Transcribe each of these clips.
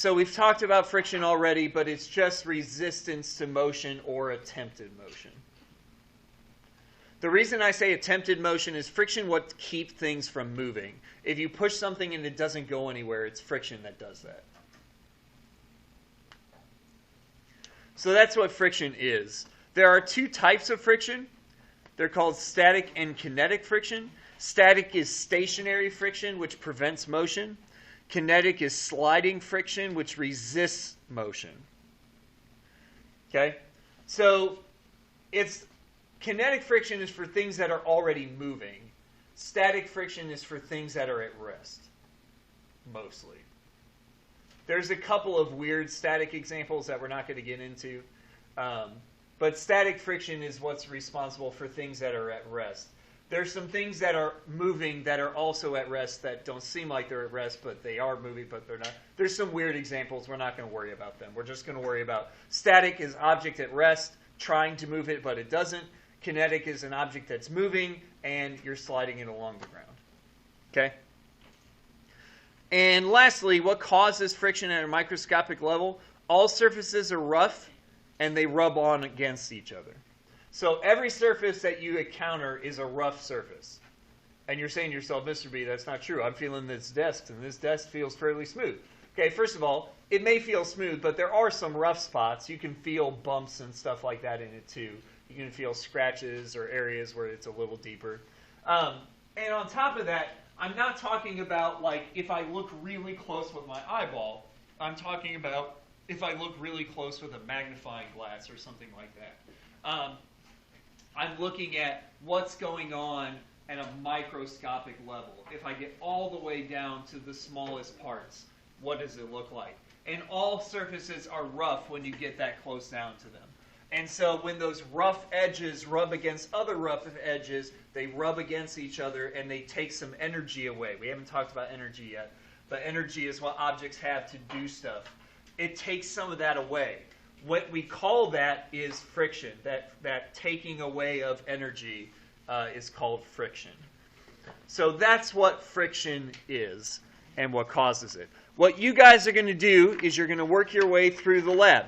So we've talked about friction already, but it's just resistance to motion or attempted motion. The reason I say attempted motion is friction what keeps things from moving. If you push something and it doesn't go anywhere, it's friction that does that. So that's what friction is. There are two types of friction. They're called static and kinetic friction. Static is stationary friction, which prevents motion. Kinetic is sliding friction, which resists motion. Okay? So kinetic friction is for things that are already moving. Static friction is for things that are at rest, mostly. There's a couple of weird static examples that we're not going to get into. But static friction is what's responsible for things that are at rest. There's some things that are moving that are also at rest that don't seem like they're at rest, but they are moving, but they're not. There's some weird examples. We're not going to worry about them. We're just going to worry about static is object at rest, trying to move it, but it doesn't. Kinetic is an object that's moving, and you're sliding it along the ground. Okay? And lastly, what causes friction at a microscopic level? All surfaces are rough, and they rub on against each other. So every surface that you encounter is a rough surface. And you're saying to yourself, Mr. B, that's not true. I'm feeling this desk, and this desk feels fairly smooth. Okay, first of all, it may feel smooth, but there are some rough spots. You can feel bumps and stuff like that in it too. You can feel scratches or areas where it's a little deeper. And on top of that, I'm not talking about like if I look really close with my eyeball. I'm talking about if I look really close with a magnifying glass or something like that. I'm looking at what's going on at a microscopic level. If I get all the way down to the smallest parts, what does it look like? And all surfaces are rough when you get that close down to them. And so when those rough edges rub against other rough edges, they rub against each other and they take some energy away. We haven't talked about energy yet, but energy is what objects have to do stuff. It takes some of that away. What we call that is friction. That taking away of energy is called friction. So that's what friction is and what causes it. What you guys are going to do is you're going to work your way through the lab.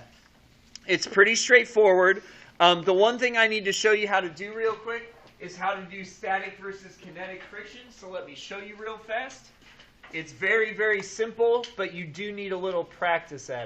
It's pretty straightforward. The one thing I need to show you how to do real quick is how to do static versus kinetic friction. So let me show you real fast. It's very, very simple, but you do need a little practice at it.